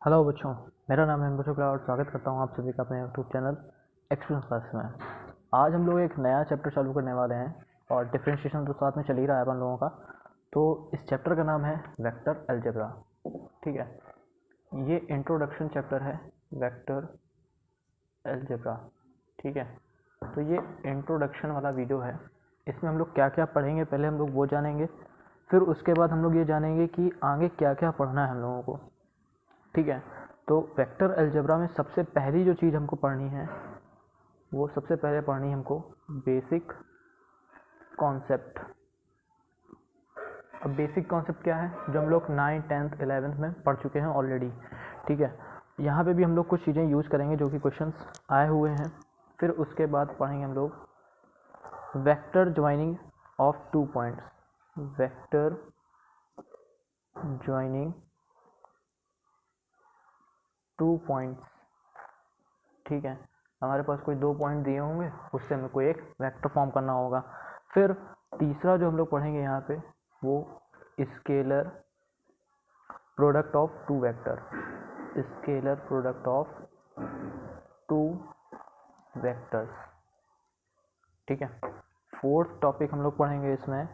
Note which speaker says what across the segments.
Speaker 1: Hello बच्चों, मेरा नाम है अनबू शुक्ला और स्वागत करता हूँ आप सभी का अपने यूट्यूब चैनल एक्सपीरियंस क्लास में। आज हम लोग एक नया चैप्टर चालू करने वाले हैं और डिफरेंशिएशन तो साथ में चल ही रहा है अपन लोगों का। तो इस चैप्टर का नाम है वेक्टर अलजेब्रा। ठीक है, ये इंट्रोडक्शन चैप्टर है वेक्टर अलजेब्रा। ठीक है, तो ये इंट्रोडक्शन वाला वीडियो है। इसमें हम लोग क्या क्या पढ़ेंगे, पहले हम लोग वो जानेंगे, फिर उसके बाद हम लोग ये जानेंगे कि आगे क्या क्या पढ़ना है हम लोगों को। ठीक है, तो वेक्टर अलजेब्रा में सबसे पहली जो चीज़ हमको पढ़नी है वो सबसे पहले पढ़नी है हमको बेसिक कॉन्सेप्ट। अब बेसिक कॉन्सेप्ट क्या है, जो हम लोग 9th 10th 11th में पढ़ चुके हैं ऑलरेडी। ठीक है, यहाँ पे भी हम लोग कुछ चीज़ें यूज़ करेंगे जो कि क्वेश्चंस आए हुए हैं। फिर उसके बाद पढ़ेंगे हम लोग vector joining of 2 points, vector joining 2 points. ठीक है, हमारे पास कोई 2 पॉइंट दिए होंगे, उससे हमें कोई एक वेक्टर फॉर्म करना होगा। फिर तीसरा जो हम लोग पढ़ेंगे यहाँ पे वो scalar product of 2 vector, scalar product of 2 vectors. ठीक है, फोर्थ टॉपिक हम लोग पढ़ेंगे इसमें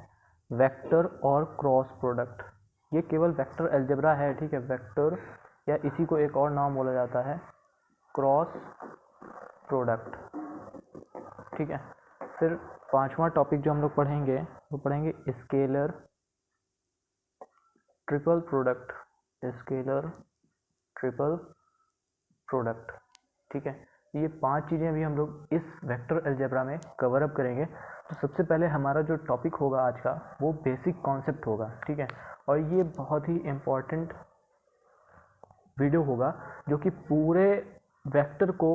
Speaker 1: वेक्टर और क्रॉस प्रोडक्ट। ये केवल वेक्टर अलजेब्रा है। ठीक है, वेक्टर या इसी को एक और नाम बोला जाता है क्रॉस प्रोडक्ट। ठीक है, फिर पांचवा टॉपिक जो हम लोग पढ़ेंगे वो पढ़ेंगे scalar triple product, scalar triple product. ठीक है, ये 5 चीज़ें भी हम लोग इस वेक्टर अलजेब्रा में कवर अप करेंगे। तो सबसे पहले हमारा जो टॉपिक होगा आज का वो बेसिक कॉन्सेप्ट होगा। ठीक है, और ये बहुत ही इम्पॉर्टेंट वीडियो होगा जो कि पूरे वेक्टर को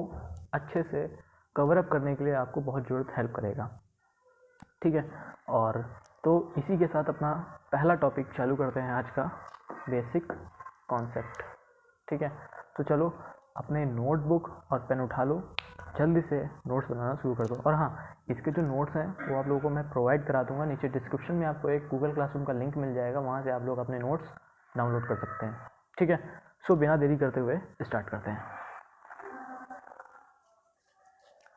Speaker 1: अच्छे से कवर अप करने के लिए आपको बहुत ज़रूरत हेल्प करेगा। ठीक है, और तो इसी के साथ अपना पहला टॉपिक चालू करते हैं आज का, बेसिक कॉन्सेप्ट। ठीक है, तो चलो अपने नोटबुक और पेन उठा लो, जल्दी से नोट्स बनाना शुरू कर दो। और हाँ, इसके जो नोट्स हैं वो आप लोगों को मैं प्रोवाइड करा दूंगा। नीचे डिस्क्रिप्शन में आपको एक गूगल क्लासरूम का लिंक मिल जाएगा, वहाँ से आप लोग अपने नोट्स डाउनलोड कर सकते हैं। ठीक है, सो बिना देरी करते हुए स्टार्ट करते हैं।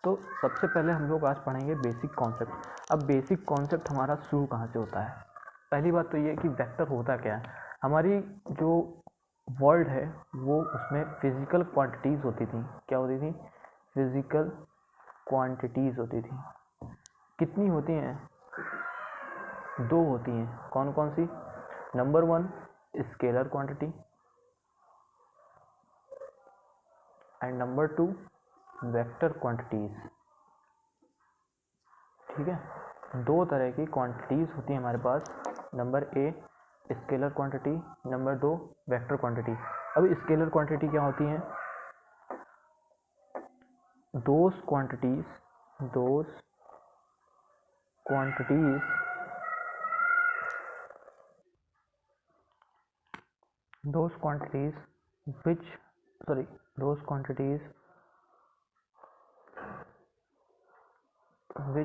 Speaker 1: तो सबसे पहले हम लोग आज पढ़ेंगे बेसिक कॉन्सेप्ट। अब बेसिक कॉन्सेप्ट हमारा शुरू कहाँ से होता है? पहली बात तो ये कि वेक्टर होता क्या है। हमारी जो वर्ल्ड है वो उसमें फिजिकल क्वांटिटीज़ होती थी। क्या होती थी? फिजिकल क्वांटिटीज़ होती थी। कितनी होती हैं? 2 होती हैं। कौन कौन सी? Number 1 scalar quantity and number 2 vector quantities. ठीक है, 2 तरह की क्वांटिटीज़ होती हैं हमारे पास। Number A scalar quantity, number 2 vector quantity. अब स्केलर क्वांटिटी क्या होती हैं? Those quantities which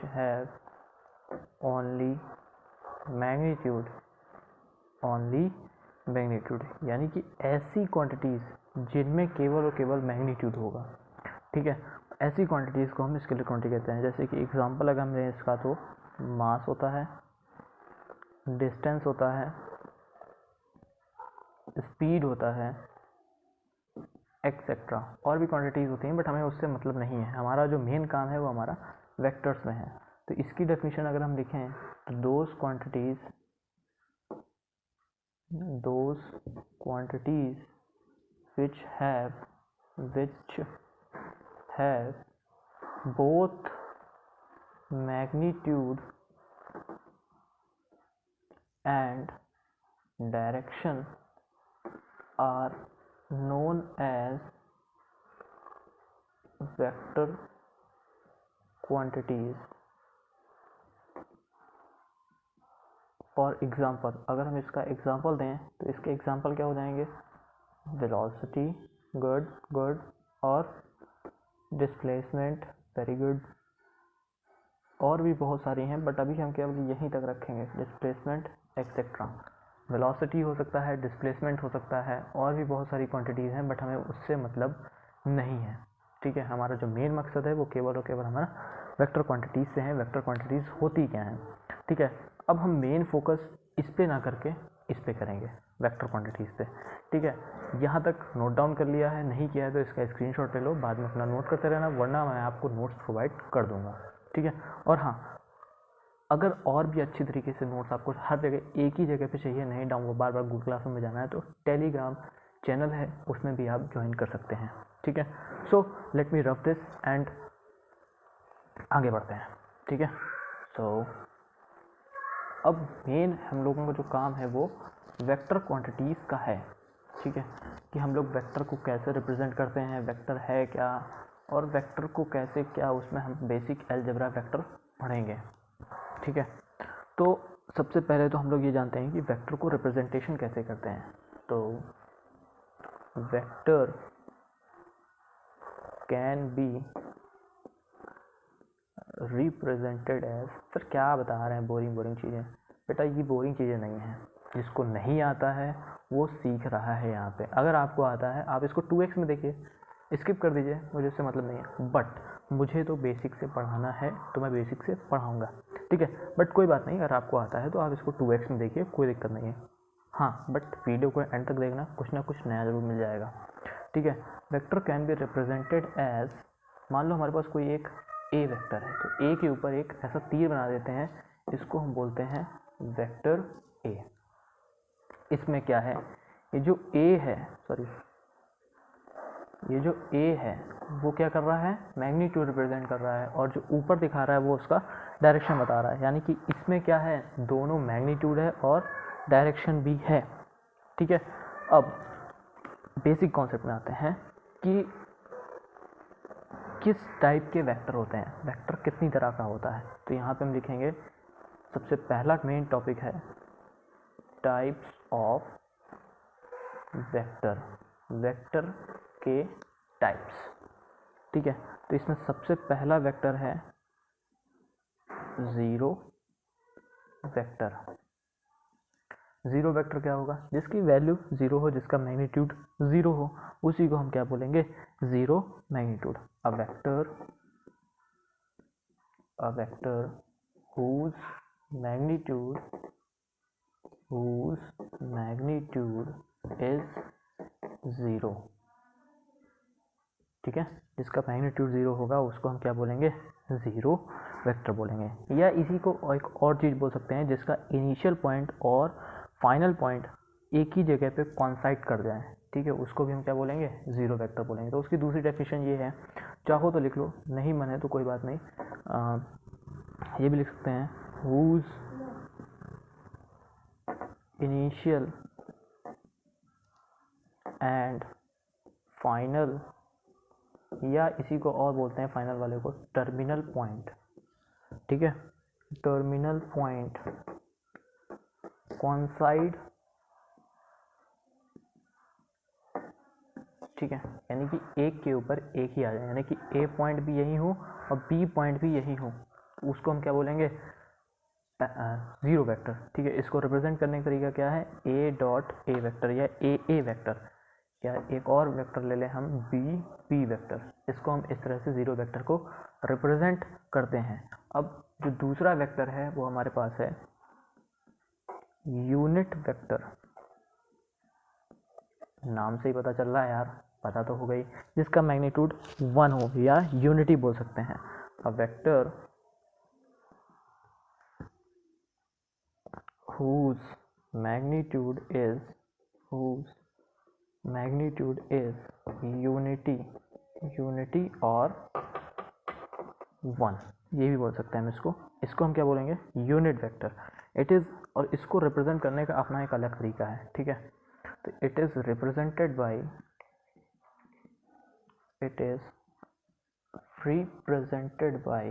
Speaker 1: have only magnitude, यानी कि ऐसी क्वांटिटीज़ जिनमें केवल और केवल मैग्नीट्यूड होगा। ठीक है, ऐसी क्वांटिटीज़ को हम स्केलर क्वांटिटी कहते हैं। जैसे कि एग्जांपल अगर हम लें इसका तो मास होता है, डिस्टेंस होता है, स्पीड होता है, एक्सेट्रा। और भी क्वांटिटीज़ होती हैं बट हमें उससे मतलब नहीं है। हमारा जो मेन काम है वो हमारा वेक्टर्स में है। तो इसकी डेफिनेशन अगर हम लिखें तो those quantities which have both magnitude and direction are known as vector quantities. For example, अगर हम इसका एग्ज़ाम्पल दें तो इसके एग्ज़ाम्पल क्या हो जाएंगे? वेलोसिटी, गुड, और डिस्प्लेसमेंट, वेरी गुड। और भी बहुत सारी हैं बट अभी हम केवल यहीं तक रखेंगे, डिस्प्लेसमेंट एक्सेट्रा। वेलोसिटी हो सकता है, डिस्प्लेसमेंट हो सकता है, और भी बहुत सारी क्वांटिटीज़ हैं, बट हमें उससे मतलब नहीं है। ठीक है, हमारा जो मेन मकसद है वो केवल और केवल हमारा वेक्टर क्वांटिटीज़ से है, वेक्टर क्वांटिटीज़ होती क्या हैं। ठीक है, अब हम मेन फोकस इस पे ना करके इस पे करेंगे, वेक्टर क्वांटिटीज़ पे। ठीक है, यहाँ तक नोट डाउन कर लिया है, नहीं किया है तो इसका स्क्रीनशॉट ले लो, बाद में अपना नोट करते रहना, वरना मैं आपको नोट्स प्रोवाइड कर दूँगा। ठीक है, और हाँ, अगर और भी अच्छी तरीके से नोट्स आपको हर जगह एक ही जगह पे चाहिए, नहीं डाउनलोड बार बार गूगल क्लासरूम में जाना है, तो टेलीग्राम चैनल है, उसमें भी आप ज्वाइन कर सकते हैं। ठीक है, so let me rough this and आगे बढ़ते हैं। ठीक है, सो अब मेन हम लोगों का जो काम है वो वेक्टर क्वांटिटीज़ का है। ठीक है, कि हम लोग वेक्टर को कैसे रिप्रेजेंट करते हैं, वेक्टर है क्या, और वेक्टर को कैसे क्या, उसमें हम बेसिक अलजेब्रा वेक्टर पढ़ेंगे। ठीक है, तो सबसे पहले तो हम लोग ये जानते हैं कि वेक्टर को रिप्रेजेंटेशन कैसे करते हैं। तो vector can be represented as, sir क्या बता रहे हैं बोरिंग चीज़ें, बेटा ये बोरिंग चीज़ें नहीं हैं, जिसको नहीं आता है वो सीख रहा है यहाँ पे। अगर आपको आता है आप इसको 2x में देखिए, स्किप कर दीजिए, मुझे उससे मतलब नहीं है, बट मुझे तो बेसिक से पढ़ाना है तो मैं बेसिक से पढ़ाऊँगा। ठीक है, बट कोई बात नहीं, अगर आपको आता है तो आप इसको 2x में देखिए, कोई दिक्कत नहीं है। हाँ, बट वीडियो को एंड तक देखना, कुछ ना कुछ नया ज़रूर मिल जाएगा। ठीक है, vector can be represented as, मान लो हमारे पास कोई एक ए वेक्टर है, तो ए के ऊपर एक ऐसा तीर बना देते हैं, इसको हम बोलते हैं वेक्टर ए। इसमें क्या है, ये जो ए है, सॉरी, ये जो ए है वो क्या कर रहा है, मैग्नीट्यूड रिप्रेजेंट कर रहा है, और जो ऊपर दिखा रहा है वो उसका डायरेक्शन बता रहा है। यानी कि इसमें क्या है, दोनों मैग्नीट्यूड है और डायरेक्शन भी है। ठीक है, अब बेसिक कॉन्सेप्ट में आते हैं कि किस टाइप के वेक्टर होते हैं, वेक्टर कितनी तरह का होता है। तो यहाँ पे हम लिखेंगे, सबसे पहला मेन टॉपिक है टाइप्स ऑफ वेक्टर, वेक्टर के टाइप्स। ठीक है, तो इसमें सबसे पहला वेक्टर है ज़ीरो वेक्टर। ज़ीरो वेक्टर क्या होगा, जिसकी वैल्यू ज़ीरो हो, जिसका मैग्नीट्यूड ज़ीरो हो, उसी को हम क्या बोलेंगे, zero magnitude. A vector whose magnitude is zero. ठीक है, जिसका मैग्नीट्यूड ज़ीरो होगा उसको हम क्या बोलेंगे, ज़ीरो वेक्टर बोलेंगे। या इसी को एक और चीज़ बोल सकते हैं, जिसका इनिशियल पॉइंट और फाइनल पॉइंट एक ही जगह पे कॉन्साइड कर जाए। ठीक है, उसको भी हम क्या बोलेंगे, ज़ीरो वेक्टर बोलेंगे। तो उसकी दूसरी डेफिनेशन ये है, चाहो तो लिख लो, नहीं मन है तो कोई बात नहीं, ये भी लिख सकते हैं, whose initial and final, या इसी को और बोलते हैं फाइनल वाले को टर्मिनल पॉइंट। ठीक है, टर्मिनल पॉइंट कॉन्साइड। ठीक है, यानी कि एक के ऊपर एक ही आ जाए, यानी कि ए पॉइंट भी यही हो और बी पॉइंट भी यही हो, उसको हम क्या बोलेंगे, ज़ीरो वेक्टर। ठीक है, इसको रिप्रेजेंट करने का तरीका क्या है, ए डॉट ए वेक्टर या ए वेक्टर, या एक और वेक्टर ले लें हम बी वेक्टर। इसको हम इस तरह से ज़ीरो वेक्टर को रिप्रेजेंट करते हैं। अब जो दूसरा वेक्टर है वो हमारे पास है यूनिट वेक्टर। नाम से ही पता चल रहा है यार, पता तो हो गई, जिसका मैग्नीट्यूड 1 हो, या यूनिटी बोल सकते हैं। A vector whose magnitude is unity और 1, ये भी बोल सकते हैं हम इसको हम क्या बोलेंगे, यूनिट वेक्टर। इट इज़, और इसको रिप्रेजेंट करने का अपना एक अलग तरीका है। ठीक है, तो it is represented by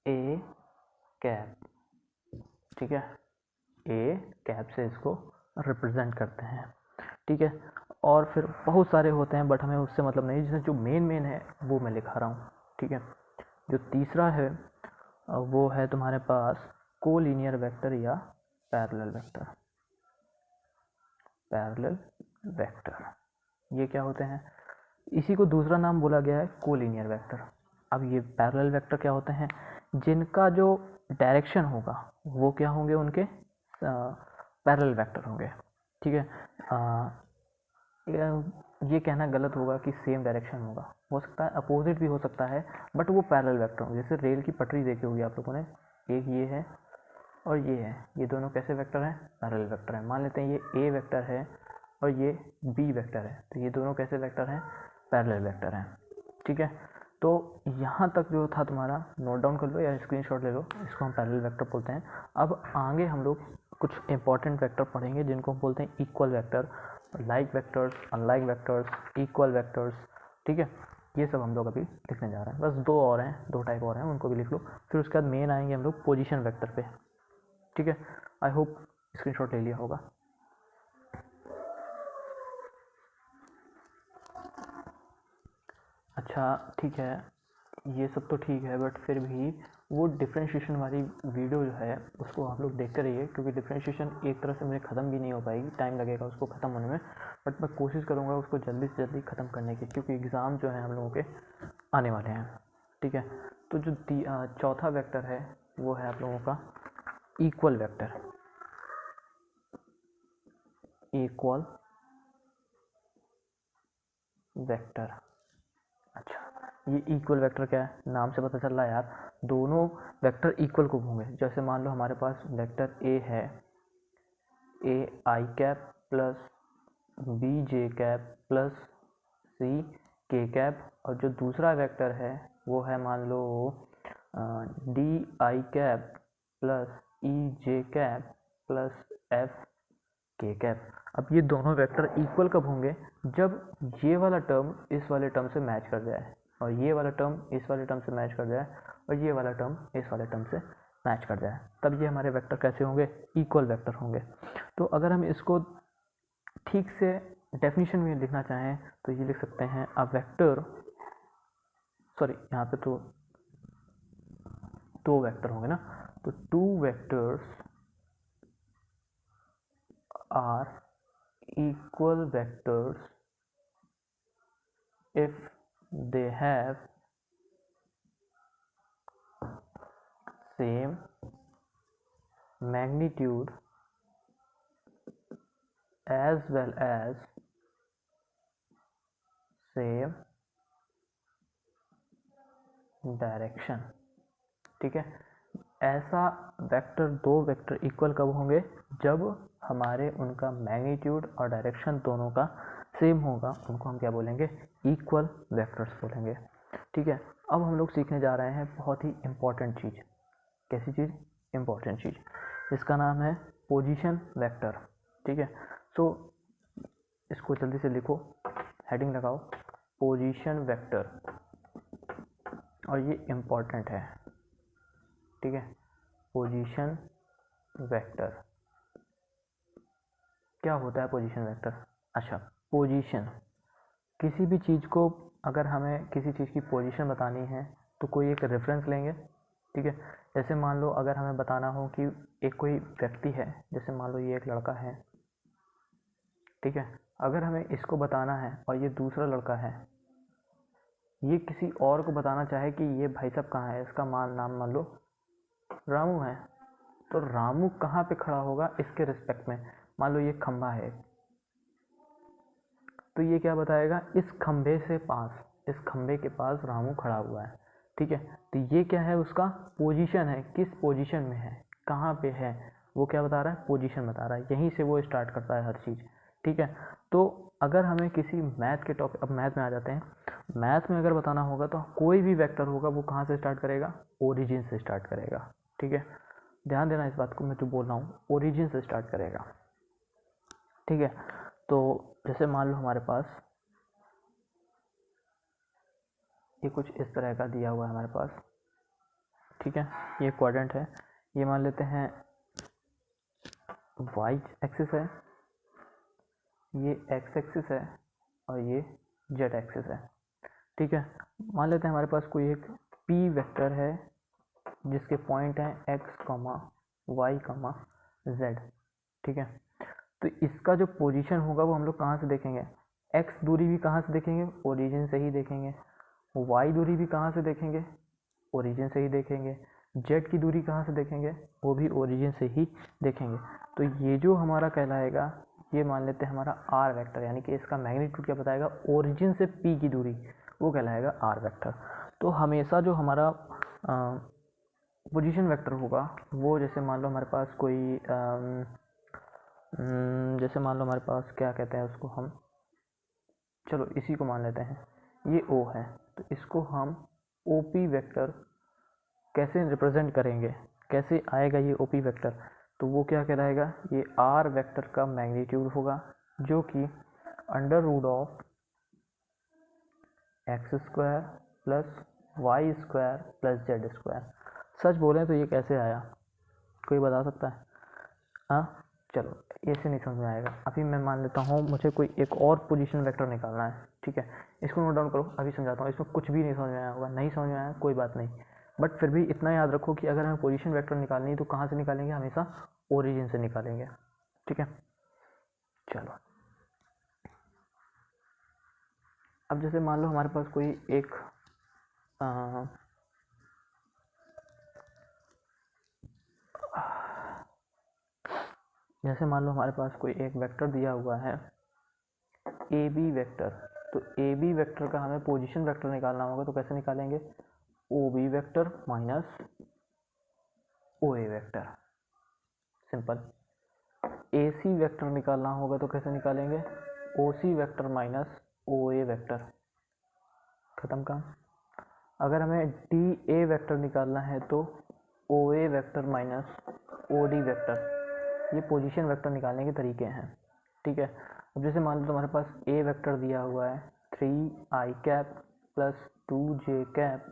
Speaker 1: A cap. ठीक है, ए कैप से इसको रिप्रेजेंट करते हैं। ठीक है, और फिर बहुत सारे होते हैं, बट हमें उससे मतलब नहीं, जिसमें जो मेन है वो मैं लिखा रहा हूँ। ठीक है, जो तीसरा है वो है तुम्हारे पास कोलिनियर वेक्टर या पैरेलल वेक्टर। पैरेलल वेक्टर ये क्या होते हैं? इसी को दूसरा नाम बोला गया है कोलिनियर वेक्टर। अब ये पैरेलल वेक्टर क्या होते हैं? जिनका जो डायरेक्शन होगा वो क्या होंगे? उनके पैरेलल वेक्टर होंगे। ठीक है, ये कहना गलत होगा कि सेम डायरेक्शन होगा, हो सकता है अपोजिट भी हो सकता है, बट वो पैरेलल वेक्टर होंगे। जैसे रेल की पटरी देखी होगी आप लोगों ने, एक ये है और ये है, ये दोनों कैसे वेक्टर हैं? पैरेलल वेक्टर हैं। मान लेते हैं ये ए वेक्टर है और ये बी वेक्टर है, तो ये दोनों कैसे वेक्टर हैं? पैरेलल वेक्टर हैं। ठीक है, तो यहाँ तक जो था तुम्हारा नोट डाउन कर लो या स्क्रीनशॉट ले लो, इसको हम पैरेलल वेक्टर बोलते हैं। अब आगे हम लोग कुछ इंपॉर्टेंट वेक्टर पढ़ेंगे जिनको हम बोलते हैं equal vector, like vectors, unlike vectors, equal vectors. ठीक है, ये सब हम लोग अभी लिखने जा रहे हैं। बस दो और हैं, दो टाइप और हैं, उनको भी लिख लो। फिर उसके बाद मेन आएंगे हम लोग पोजीशन वेक्टर पे। ठीक है, आई होप स्क्रीनशॉट ले लिया होगा। अच्छा ठीक है, ये सब तो ठीक है, बट फिर भी वो डिफ्रेंशिएशन वाली वीडियो जो है उसको आप लोग देखते रहिए, क्योंकि डिफ्रेंशिएशन एक तरह से मेरे ख़त्म भी नहीं हो पाएगी, टाइम लगेगा उसको ख़त्म होने में, बट मैं कोशिश करूँगा उसको जल्दी से जल्दी ख़त्म करने की, क्योंकि एग्ज़ाम जो है हम लोगों के आने वाले हैं। ठीक है, तो जो चौथा वेक्टर है वो है आप लोगों का इक्वल वेक्टर। इक्वल वेक्टर, अच्छा ये इक्वल वेक्टर क्या है? नाम से पता चल रहा है यार, दोनों वेक्टर इक्वल को होंगे। जैसे मान लो हमारे पास वेक्टर ए है, A I cap plus B J cap plus C K cap, और जो दूसरा वेक्टर है वो है मान लो D I cap plus E J cap plus F K cap. अब ये दोनों वेक्टर इक्वल कब होंगे? जब ये वाला टर्म इस वाले टर्म से मैच कर जाए, और ये वाला टर्म इस वाले टर्म से मैच कर जाए, और ये वाला टर्म इस वाले टर्म से मैच कर जाए, तब ये हमारे वेक्टर कैसे होंगे? इक्वल वेक्टर होंगे। तो अगर हम इसको ठीक से डेफिनेशन में लिखना चाहें तो ये लिख सकते हैं अ वेक्टर, सॉरी यहाँ पे तो दो वेक्टर होंगे ना, तो two vectors are equal vectors if they have same magnitude as well as same direction। ठीक है, ऐसा वेक्टर, दो वेक्टर इक्वल कब होंगे? जब हमारे उनका मैग्नीट्यूड और डायरेक्शन दोनों का सेम होगा, उनको हम क्या बोलेंगे? इक्वल वेक्टर्स बोलेंगे। ठीक है, अब हम लोग सीखने जा रहे हैं बहुत ही इम्पॉर्टेंट चीज़। कैसी चीज़? इम्पॉर्टेंट चीज़, जिसका नाम है पोजीशन वेक्टर। ठीक है, तो इसको जल्दी से लिखो, हेडिंग लगाओ पोजीशन वेक्टर, और ये इम्पॉर्टेंट है। ठीक है, पोजीशन वेक्टर क्या होता है? पोजीशन वेक्टर, अच्छा पोजीशन, किसी भी चीज़ को अगर हमें किसी चीज़ की पोजीशन बतानी है तो कोई एक रेफरेंस लेंगे। ठीक है, जैसे मान लो अगर हमें बताना हो कि एक कोई व्यक्ति है, जैसे मान लो ये एक लड़का है, ठीक है, अगर हमें इसको बताना है और ये दूसरा लड़का है, ये किसी और को बताना चाहे कि ये भाई साहब कहाँ है, इसका नाम मान लो रामू है, तो रामू कहाँ पे खड़ा होगा इसके रिस्पेक्ट में? मान लो ये खंभा है, तो ये क्या बताएगा? इस खंभे से पास, इस खंभे के पास रामू खड़ा हुआ है। ठीक है, तो ये क्या है? उसका पोजीशन है, किस पोजीशन में है, कहाँ पे है, वो क्या बता रहा है? पोजीशन बता रहा है। यहीं से वो स्टार्ट करता है हर चीज़। ठीक है, तो अगर हमें किसी मैथ के टॉपिक, अब मैथ में आ जाते हैं, मैथ में अगर बताना होगा तो कोई भी वेक्टर होगा वो कहाँ से स्टार्ट करेगा? ओरिजिन से स्टार्ट करेगा। ठीक है, ध्यान देना इस बात को, मैं जो बोल रहा हूँ ओरिजिन से स्टार्ट करेगा। ठीक है, तो जैसे मान लो हमारे पास ये कुछ इस तरह का दिया हुआ है हमारे पास। ठीक है, ये क्वाड्रेंट है, ये मान लेते हैं वाई एक्सिस है, ये एक्स एक्सिस है, और ये जेड एक्सिस है। ठीक है, मान लेते हैं हमारे पास कोई एक पी वेक्टर है जिसके पॉइंट हैं x comma y comma z, ठीक है। तो इसका जो पोजीशन होगा वो हम लोग कहाँ से देखेंगे, x दूरी भी कहाँ से देखेंगे, ओरिजिन से ही देखेंगे। y दूरी भी कहाँ से देखेंगे, ओरिजिन से ही देखेंगे। z की दूरी कहाँ से देखेंगे, वो भी ओरिजिन से ही देखेंगे। तो ये जो हमारा कहलाएगा, ये मान लेते हैं हमारा r वेक्टर, यानी कि इसका मैग्नीट्यूड क्या बताएगा, ओरिजिन से p की दूरी, वो कहलाएगा r वेक्टर। तो हमेशा जो हमारा पोजीशन वेक्टर होगा वो, जैसे मान लो हमारे पास कोई जैसे मान लो हमारे पास क्या कहते हैं उसको हम, चलो इसी को मान लेते हैं, ये O है, तो इसको हम OP वेक्टर कैसे रिप्रेजेंट करेंगे, कैसे आएगा ये OP वेक्टर, तो वो क्या कहलाएगा, ये R वेक्टर का मैग्नीट्यूड होगा, जो कि under root of X square plus Y square plus Z square. सच बोलें तो ये कैसे आया, कोई बता सकता है? हाँ, चलो ऐसे नहीं समझ में आएगा। अभी मैं मान लेता हूँ मुझे कोई एक और पोजीशन वेक्टर निकालना है, ठीक है, इसको नोट डाउन करो, अभी समझाता हूँ। इसमें कुछ भी नहीं समझ में आया होगा, नहीं समझ में आया कोई बात नहीं, बट फिर भी इतना याद रखो कि अगर हमें पोजीशन वेक्टर निकालनी है तो कहाँ से निकालेंगे, हमेशा ओरिजिन से निकालेंगे, ठीक है। चलो अब जैसे मान लो हमारे पास कोई एक जैसे मान लो हमारे पास कोई एक वेक्टर दिया हुआ है ए बी वेक्टर, तो ए बी वेक्टर का हमें पोजीशन वेक्टर निकालना होगा, तो कैसे निकालेंगे, O B vector minus O A vector, simple. A C vector निकालना होगा तो कैसे निकालेंगे, ओ C vector minus O A vector, खत्म काम। अगर हमें डी ए वेक्टर निकालना है तो O A vector minus O D vector, ये पोजीशन वेक्टर निकालने के तरीके हैं, ठीक है। अब जैसे मान लो तुम्हारे पास ए वेक्टर दिया हुआ है 3i cap plus 2j cap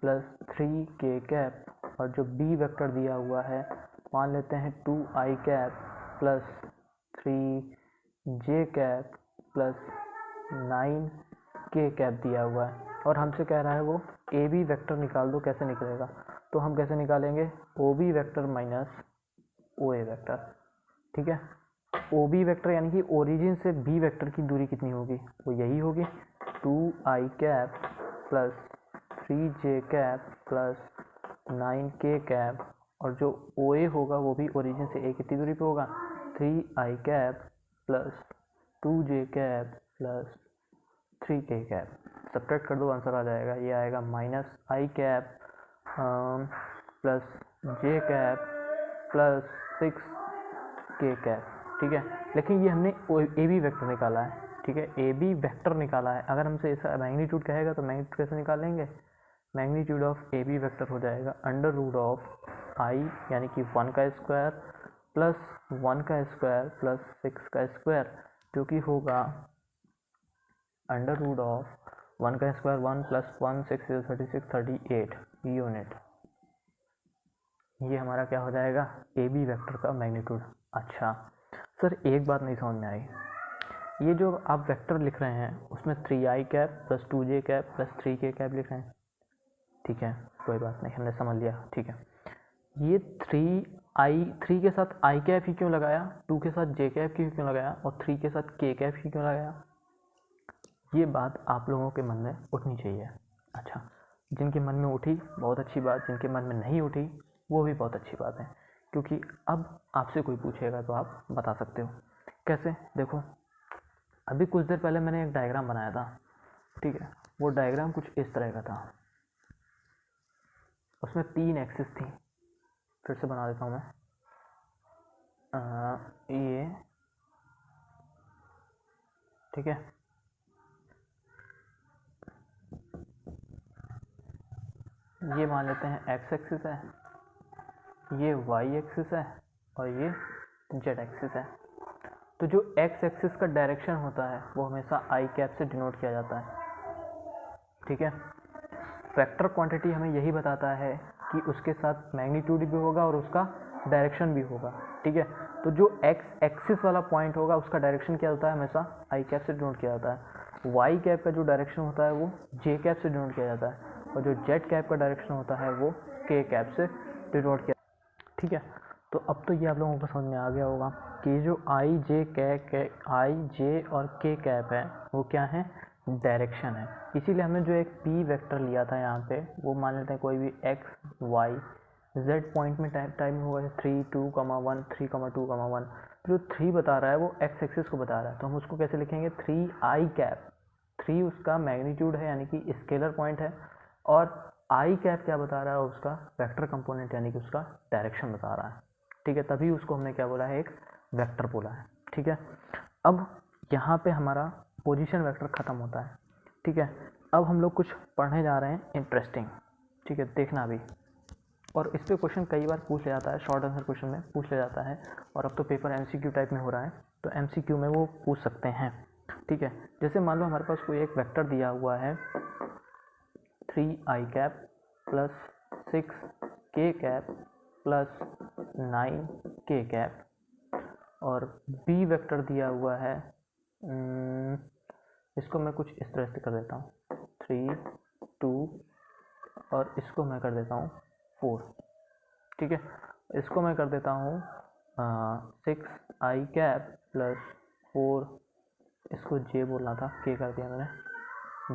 Speaker 1: plus 3k cap, और जो बी वेक्टर दिया हुआ है मान लेते हैं 2i cap plus 3j cap plus 9k cap दिया हुआ है, और हमसे कह रहा है वो ए बी वेक्टर निकाल दो, कैसे निकलेगा, तो हम कैसे निकालेंगे, O B vector minus O A vector, ठीक है। ओ बी वेक्टर यानी कि ओरिजिन से बी वेक्टर की दूरी कितनी होगी, वो यही होगी 2i cap plus 3j cap plus 9k cap, और जो ओ ए होगा वो भी ओरिजिन से ए कितनी दूरी पे होगा, 3i cap plus 2j cap plus 3k cap. Subtract कर दो, आंसर आ जाएगा, ये आएगा माइनस आई कैप प्लस जे कैप प्लस 6k कैप, ठीक है। लेकिन ये हमने ए बी वेक्टर निकाला है, ठीक है, ए बी वेक्टर निकाला है। अगर हमसे इसका मैग्नीट्यूड कहेगा तो मैग्नीट्यूड कैसे निकालेंगे, magnitude of a b vector हो जाएगा अंडर रूट ऑफ आई, यानी कि 1 का स्क्वायर प्लस 1 का स्क्वायर प्लस 6 का स्क्वायर, जो कि होगा अंडर रूट ऑफ 1 का स्क्वायर 1 प्लस 1 6 36 38 यूनिट। ये हमारा क्या हो जाएगा, ए बी वेक्टर का मैग्नीट्यूड। अच्छा सर एक बात नहीं समझ में आई, ये जो आप वेक्टर लिख रहे हैं उसमें 3i cap plus 2j cap plus 3k cap लिख रहे हैं, ठीक है, कोई बात नहीं, हमने समझ लिया, ठीक है। ये 3 के साथ i कैप ही क्यों लगाया, 2 के साथ j कैप ही क्यों लगाया, और 3 के साथ k कैप ही क्यों लगाया, ये बात आप लोगों के मन में उठनी चाहिए। अच्छा, जिनके मन में उठी बहुत अच्छी बात, जिनके मन में नहीं उठी वो भी बहुत अच्छी बात है, क्योंकि अब आपसे कोई पूछेगा तो आप बता सकते हो। कैसे, देखो अभी कुछ देर पहले मैंने एक डायग्राम बनाया था, ठीक है, वो डायग्राम कुछ इस तरह का था, उसमें 3 एक्सिस थी, फिर से बना देता हूँ मैं, ये ठीक है, ये मान लेते हैं एक्स एक्सिस है, ये वाई एक्सिस है, और ये जेड एक्सिस है। तो जो एक्स एक्सिस का डायरेक्शन होता है वो हमेशा आई कैप से डिनोट किया जाता है, ठीक है। वेक्टर क्वांटिटी हमें यही बताता है कि उसके साथ मैग्नीट्यूड भी होगा और उसका डायरेक्शन भी होगा, ठीक है। तो जो एक्स एक्सिस वाला पॉइंट होगा उसका डायरेक्शन क्या होता है, हमेशा आई कैप से डिनोट किया जाता है। वाई कैप का जो डायरेक्शन होता है वो जे कैप से डिनोट किया जाता है, और जो जेड कैप का डायरेक्शन होता है वो के कैप से डिनोट किया, ठीक है। तो अब तो ये आप लोगों को समझ में आ गया होगा कि जो आई जे और के कैप है वो क्या है, डायरेक्शन है। इसीलिए हमने जो एक पी वेक्टर लिया था यहाँ पे, वो मान लेते हैं कोई भी एक्स वाई जेड पॉइंट में टाइम होगा 3 2 1 3 2 1, जो 3 बता रहा है वो एक्स एक्सिस को बता रहा है, तो हम उसको कैसे लिखेंगे, 3 आई कैप। 3 उसका मैग्नीट्यूड है यानी कि स्केलर पॉइंट है, और आई कैप क्या बता रहा है, उसका वेक्टर कंपोनेंट यानी कि उसका डायरेक्शन बता रहा है। ठीक है, तभी उसको हमने क्या बोला है, एक वेक्टर बोला है। ठीक है, अब यहाँ पे हमारा पोजीशन वेक्टर खत्म होता है। ठीक है, अब हम लोग कुछ पढ़ने जा रहे हैं इंटरेस्टिंग। ठीक है, देखना भी, और इस पे क्वेश्चन कई बार पूछ लिया जाता है, शॉर्ट आंसर क्वेश्चन में पूछ लिया जाता है, और अब तो पेपर एमसीक्यू टाइप में हो रहा है, तो एमसीक्यू में वो पूछ सकते हैं। ठीक है, जैसे मान लो हमारे पास कोई एक वेक्टर दिया हुआ है 3 आई कैप प्लस 6 के कैप प्लस 9 के कैप, और बी वेक्टर दिया हुआ है, इसको मैं कुछ इस तरह से कर देता हूँ 3 2, और इसको मैं कर देता हूँ 4। ठीक है, इसको मैं कर देता हूँ 6 आई कैप प्लस 4, इसको जे बोलना था, के कर दिया मैंने,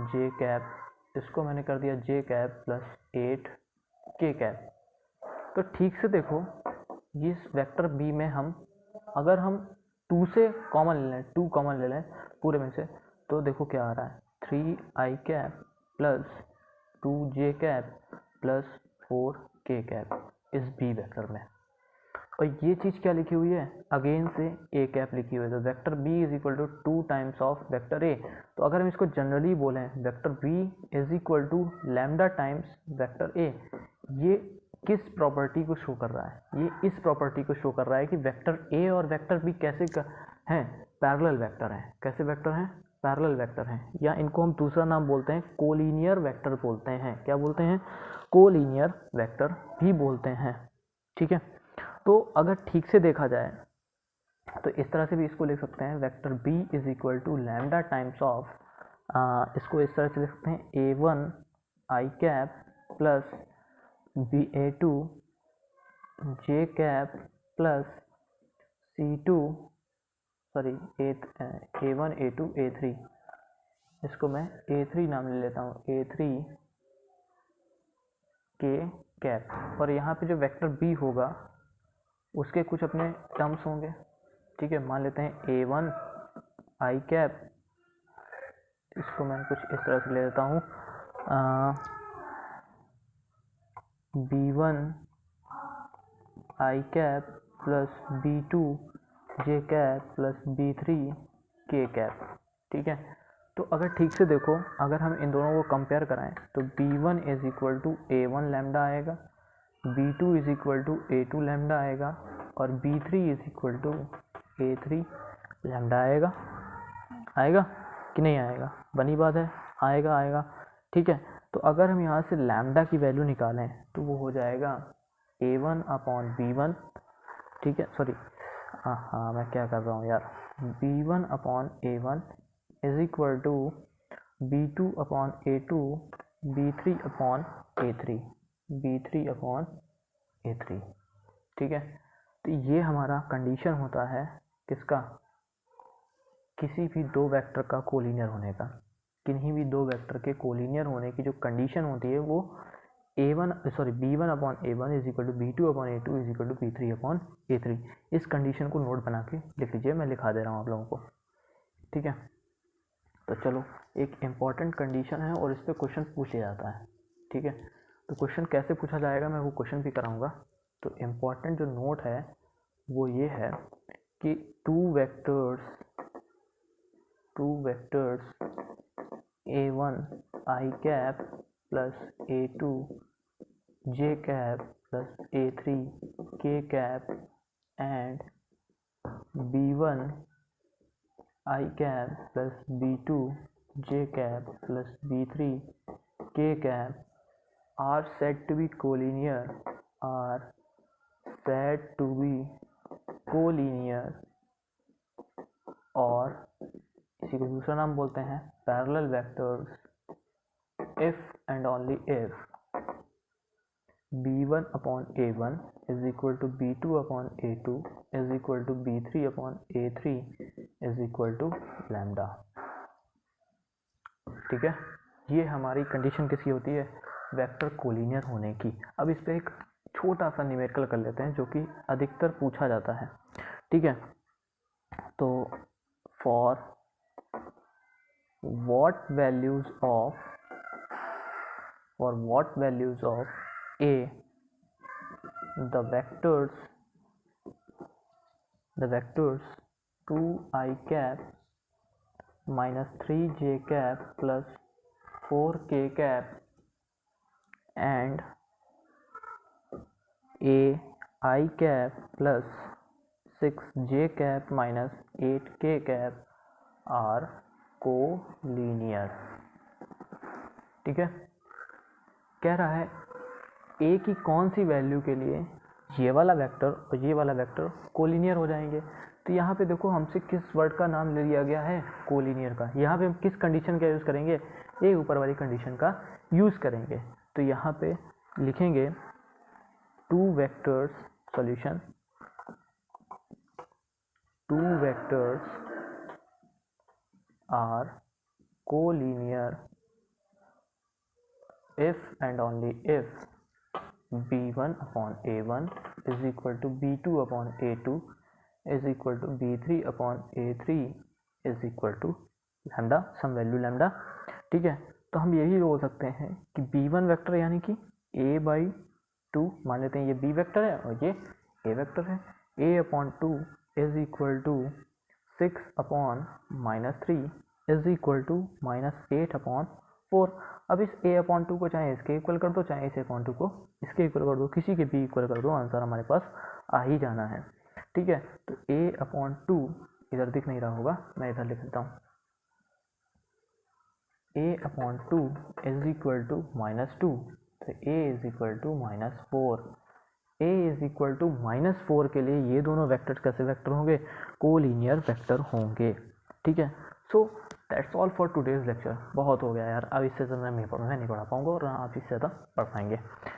Speaker 1: जे कैप, इसको मैंने कर दिया जे कैप प्लस 8 के कैप। तो ठीक से देखो, इस वेक्टर बी में हम अगर हम 2 से कॉमन ले लें, 2 कॉमन ले लें पूरे में से, तो देखो क्या आ रहा है, 3 आई कैप प्लस 2 जे कैप प्लस 4 के कैप इस बी वेक्टर में। और ये चीज़ क्या लिखी हुई है, अगेन से ए कैप लिखी हुई है, तो vector B is equal to 2 times of vector a. तो अगर हम इसको जनरली बोलें, vector B is equal to lambda times vector a, ये किस प्रॉपर्टी को शो कर रहा है, ये इस प्रॉपर्टी को शो कर रहा है कि वेक्टर ए और वेक्टर बी कैसे हैं, पैरेलल वेक्टर हैं। कैसे वेक्टर हैं, पैरेलल वेक्टर हैं, या इनको हम दूसरा नाम बोलते हैं कोलिनियर वेक्टर बोलते हैं। क्या बोलते हैं, कोलिनियर वेक्टर भी बोलते हैं। ठीक है, तो अगर ठीक से देखा जाए तो इस तरह से भी इसको लिख सकते हैं, vector B is equal to lambda times of, इसको इस तरह से लिख सकते हैं a1 I cap plus ba2 J cap plus c2 sorry a1 a2 a3, इसको मैं a3 नाम ले लेता हूँ, a3 के कैप, और यहाँ पे जो वेक्टर बी होगा उसके कुछ अपने टर्म्स होंगे। ठीक है, मान लेते हैं a1 आई कैप, इसको मैं कुछ इस तरह से ले लेता हूँ, b1 आई कैप प्लस b2 जे कैप प्लस b3 के कैप। ठीक है, तो अगर ठीक से देखो, अगर हम इन दोनों को कंपेयर कराएं तो b1 is equal to a1 lambda आएगा, b2 is equal to a2 lambda आएगा, और b3 is equal to a3 lambda आएगा। आएगा कि नहीं आएगा, बनी बात है, आएगा आएगा। ठीक है, तो अगर हम यहाँ से लैम्डा की वैल्यू निकालें तो वो हो जाएगा a1 अपॉन b1। ठीक है, सॉरी, हाँ मैं क्या कर रहा हूँ यार, b1 upon a1 is equal to b2 upon a2 b3 upon a3 b3 upon a3। ठीक है, तो ये हमारा कंडीशन होता है किसका, किसी भी दो वेक्टर का कोलिनियर होने का। किन्हीं भी दो वेक्टर के कोलिनियर होने की जो कंडीशन होती है वो b1 upon a1 is equal to b2 upon a2 is equal to b3 upon a3। इस कंडीशन को नोट बना के लिख लीजिए, मैं लिखा दे रहा हूँ आप लोगों को। ठीक है, तो चलो, एक इम्पॉर्टेंट कंडीशन है और इस पर क्वेश्चन पूछ लिया जाता है। ठीक है, तो क्वेश्चन कैसे पूछा जाएगा मैं वो क्वेश्चन भी कराऊंगा। तो इम्पॉर्टेंट जो नोट है वो ये है कि two vectors a1 I cap plus a2 J cap plus a3 के cap and b1 I cap plus b2 J cap plus b3 के cap are said to be collinear और इसी को दूसरा नाम बोलते हैं parallel vectors if and only if b1 upon a1 is equal to b2 upon a2 is equal to b3 upon a3 is equal to lambda. ठीक है, ये हमारी कंडीशन किसकी होती है, वेक्टर कोलिनियर होने की। अब इस पे एक छोटा सा न्यूमेरिकल कर लेते हैं जो कि अधिकतर पूछा जाता है। ठीक है, तो for what values of a the vectors 2i cap minus 3j cap plus 4k cap and a I cap plus 6j cap minus 8k cap are collinear. ठीक है, कह रहा है a की कौन सी वैल्यू के लिए ये वाला वेक्टर और ये वाला वेक्टर कोलिनियर हो जाएंगे। तो यहाँ पे देखो हमसे किस वर्ड का नाम ले लिया गया है, कोलिनियर का। यहाँ पे हम किस कंडीशन का यूज़ करेंगे, ए ऊपर वाली कंडीशन का यूज़ करेंगे। तो यहाँ पे लिखेंगे two vectors solution, two vectors are collinear if and only if b1 upon a1 is equal to b2 upon a2 is equal to b3 upon a3 is equal to lambda, some value lambda. ठीक है, तो हम यही बोल सकते हैं कि b1 vector यानी कि a/2 मान लेते हैं, ये b वेक्टर है और ये a वेक्टर है। a upon 2 is equal to 6 upon minus 3 is equal to minus 8 upon 4। अब इस a अपॉन 2 को चाहे इसके इक्वल कर दो, चाहे इस अपॉन 2 को इसके इक्वल कर दो, किसी के भी इक्वल कर दो, आंसर हमारे पास आ ही जाना है। ठीक है, तो a अपॉन 2 इधर दिख नहीं रहा होगा, मैं इधर लिख देता हूँ, a upon 2 is equal to minus 2, तो a is equal to minus 4। a is equal to minus 4 के लिए ये दोनों वेक्टर कैसे वेक्टर होंगे, कोलिनियर वेक्टर होंगे। ठीक है, so that's all for today's lecture. बहुत हो गया यार, अब इससे ज़्यादा मैं नहीं पढ़ा पाऊंगा और आप इससे ज़्यादा पढ़ पाएंगे।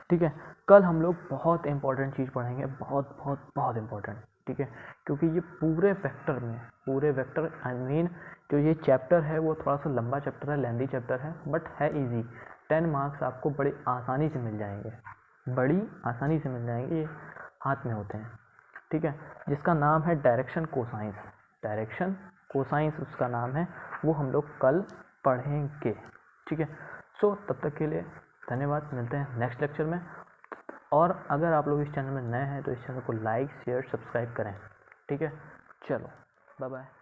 Speaker 1: ठीक है, कल हम लोग बहुत इंपॉर्टेंट चीज़ पढ़ेंगे, बहुत बहुत बहुत इंपॉर्टेंट। ठीक है, क्योंकि ये पूरे वेक्टर आई मीन जो ये चैप्टर है वो थोड़ा सा लंबा चैप्टर है, लेंदी चैप्टर है, बट है ईजी। 10 मार्क्स आपको बड़ी आसानी से मिल जाएंगे, बड़ी आसानी से मिल जाएंगे, ये हाथ में होते हैं। ठीक है, जिसका नाम है डायरेक्शन कोसाइंस उसका नाम है, वो हम लोग कल पढ़ेंगे। ठीक है, सो तब तक के लिए धन्यवाद, मिलते हैं नेक्स्ट लेक्चर में। और अगर आप लोग इस चैनल में नए हैं तो इस चैनल को लाइक शेयर सब्सक्राइब करें। ठीक है, चलो बाय बाय।